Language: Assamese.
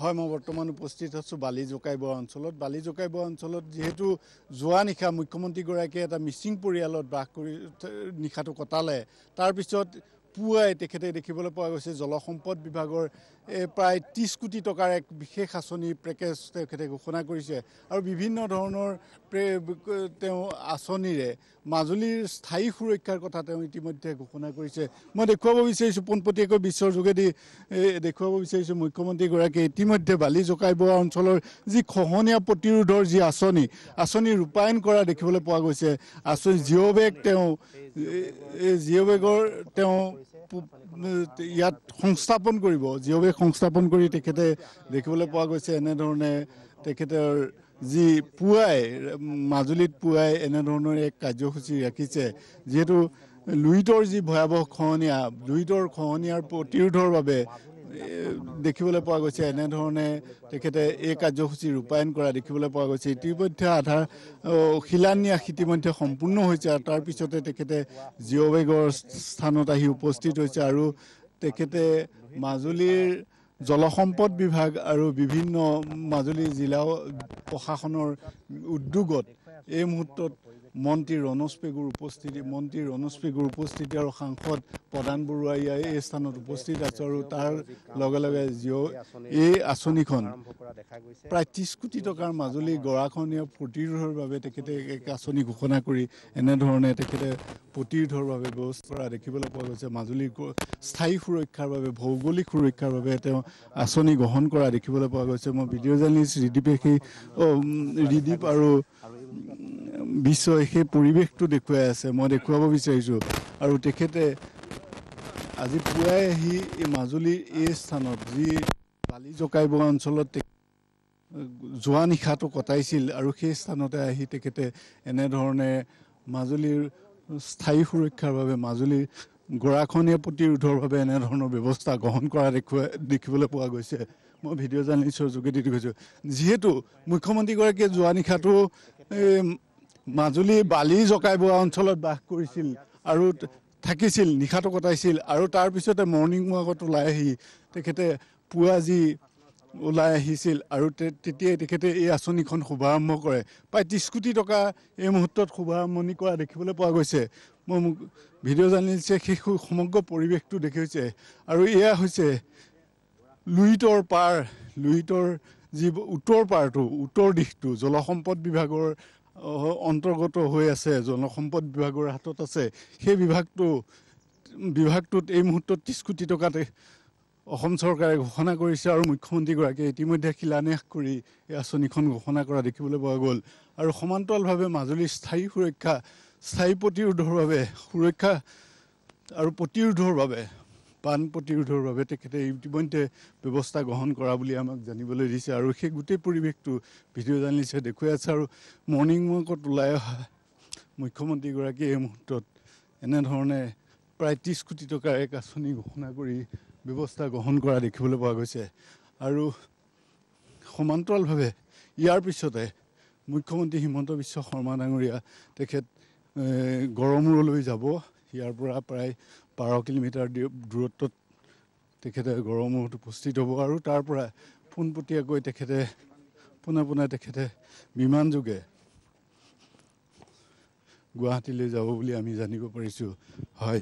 হয় মই বৰ্তমান উপস্থিত আছোঁ বালি জকাইবৰ অঞ্চলত। বালি জকাইবৰ অঞ্চলত যিহেতু যোৱা নিশা মুখ্যমন্ত্ৰীগৰাকীয়ে এটা মিচিং পৰিয়ালত বাস কৰি নিশাটো কটালে, তাৰপিছত পুৱাই তেখেতে দেখিবলৈ পোৱা গৈছে জলসম্পদ বিভাগৰ প্ৰায় 30 কোটি টকাৰ এক বিশেষ আঁচনি পেকেজ তেখেতে ঘোষণা কৰিছে আৰু বিভিন্ন ধৰণৰ তেওঁ আঁচনিৰে মাজুলীৰ স্থায়ী সুৰক্ষাৰ কথা তেওঁ ইতিমধ্যে ঘোষণা কৰিছে। মই দেখুৱাব বিচাৰিছোঁ পোনপটীয়াকৈ বিশ্বৰ যোগেদি দেখুৱাব বিচাৰিছোঁ মুখ্যমন্ত্ৰীগৰাকীয়ে ইতিমধ্যে বালি জকাইবৰ অঞ্চলৰ যি খহনীয়া প্ৰতিৰোধৰ যি আঁচনি ৰূপায়ণ কৰা দেখিবলৈ পোৱা গৈছে। জিঅ' বেগ জিঅ' বেগৰ তেওঁ ইয়াত সংস্থাপন কৰিব, জিঅ' বেগ সংস্থাপন কৰি তেখেতে দেখিবলৈ পোৱা গৈছে এনেধৰণে তেখেতৰ যি পুৱাই মাজুলীত পুৱাই এনেধৰণৰ এক কাৰ্যসূচী ৰাখিছে। যিহেতু লুইতৰ যি ভয়াৱহ খহনীয়া, লুইতৰ খহনীয়াৰ প্ৰতিৰোধৰ বাবে দেখিবলৈ পোৱা গৈছে এনেধৰণে তেখেতে এই কাৰ্যসূচী ৰূপায়ণ কৰা দেখিবলৈ পোৱা গৈছে। ইতিমধ্যে শিলান্যাস ইতিমধ্যে সম্পূৰ্ণ হৈছে আৰু তাৰপিছতে তেখেতে জিঅ' বেগৰ স্থানত আহি উপস্থিত হৈছে আৰু তেখেতে মাজুলীৰ জলসম্পদ বিভাগ আৰু বিভিন্ন মাজুলী জিলা প্ৰশাসনৰ উদ্যোগত এই মুহূৰ্তত মন্ত্ৰী ৰণোজ পেগুৰ উপস্থিতি আৰু সাংসদ প্ৰধান বৰুৱা এই স্থানত উপস্থিত আছে আৰু তাৰ লগে লগে এই আঁচনিখন প্ৰায় 30 কোটি টকাৰ মাজুলী গৰাখহনীয়া প্ৰতিৰোধৰ বাবে তেখেতে এক আঁচনি ঘোষণা কৰি এনেধৰণে তেখেতে প্ৰতিৰোধৰ বাবে ব্যৱস্থা কৰা দেখিবলৈ পোৱা গৈছে। মাজুলীৰ স্থায়ী সুৰক্ষাৰ বাবে ভৌগোলিক সুৰক্ষাৰ বাবে তেওঁ আঁচনি গ্ৰহণ কৰা দেখিবলৈ পোৱা গৈছে। মই ভিডিঅ' জাৰ্নেলিষ্ট ৰিদীপ আৰু বিশ্বই সেই পৰিৱেশটো দেখুৱাই আছে, মই দেখুৱাব বিচাৰিছোঁ। আৰু তেখেতে আজি পুৱাই আহি এই মাজুলীৰ এই স্থানত যি বালি জকাইবৰ অঞ্চলত যোৱা নিশাটো কটাইছিল আৰু সেই স্থানতে আহি তেখেতে এনেধৰণে মাজুলীৰ স্থায়ী সুৰক্ষাৰ বাবে মাজুলীৰ গৰাখহনীয়া প্ৰতিৰোধৰ বাবে এনেধৰণৰ ব্যৱস্থা গ্ৰহণ কৰা দেখিবলৈ পোৱা গৈছে। মই ভিডিঅ' জাৰ্নেলিষ্টৰ যোগেদি দেখিছোঁ। যিহেতু মুখ্যমন্ত্ৰীগৰাকীয়ে যোৱা নিশাটো মাজুলী বালি জকাইবৰ অঞ্চলত বাস কৰিছিল আৰু থাকিছিল, নিশাটো কটাইছিল আৰু তাৰপিছতে মৰ্ণিং ৱাকত ওলাই আহি তেখেতে পুৱা যি ওলাই আহিছিল আৰু তেতিয়াই তেখেতে এই আঁচনিখন শুভাৰম্ভ কৰে। প্ৰায় 30 কোটি টকা এই মুহূৰ্তত শুভাৰম্ভণি কৰা দেখিবলৈ পোৱা গৈছে। মই ভিডিঅ' জাৰ্নেলিষ্টে সেই সমগ্ৰ পৰিৱেশটো দেখিছে আৰু এয়া হৈছে লুইতৰ যি উত্তৰ দিশটো জলসম্পদ বিভাগৰ অন্তৰ্গত হৈ আছে, জলসম্পদ বিভাগৰ হাতত আছে। সেই বিভাগটোত এই মুহূৰ্তত 30 কোটি টকাতে অসম চৰকাৰে ঘোষণা কৰিছে আৰু মুখ্যমন্ত্ৰীগৰাকীয়ে ইতিমধ্যে শিলান্যাস কৰি এই আঁচনিখন ঘোষণা কৰা দেখিবলৈ পোৱা গ'ল। আৰু সমান্তৰালভাৱে মাজুলীৰ স্থায়ী প্ৰতিৰোধৰ বাবে সুৰক্ষা আৰু বান প্ৰতিৰোধৰ বাবে তেখেতে ইতিমধ্যে ব্যৱস্থা গ্ৰহণ কৰা বুলি আমাক জানিবলৈ দিছে আৰু সেই গোটেই পৰিৱেশটো ভিডিঅ' জাৰ্নেলিষ্টে দেখুৱাই আছে। আৰু মৰ্ণিং ৱাকত ওলাই অহা মুখ্যমন্ত্ৰীগৰাকীয়ে এই মুহূৰ্তত এনেধৰণে প্ৰায় 30 কোটি টকাৰ এক আঁচনি ঘোষণা কৰি ব্যৱস্থা গ্ৰহণ কৰা দেখিবলৈ পোৱা গৈছে। আৰু সমান্তৰালভাৱে ইয়াৰ পিছতে মুখ্যমন্ত্ৰী হিমন্ত বিশ্ব শৰ্মা ডাঙৰীয়া তেখেত গড়মূৰলৈ যাব। ইয়াৰ পৰা প্ৰায় 12 কিলোমিটাৰ দূৰত্বত তেখেতে গড়মূৰত উপস্থিত হ'ব আৰু তাৰ পৰা পোনপটীয়াকৈ পোনে তেখেতে বিমান যোগে গুৱাহাটীলৈ যাব বুলি আমি জানিব পাৰিছোঁ। হয়।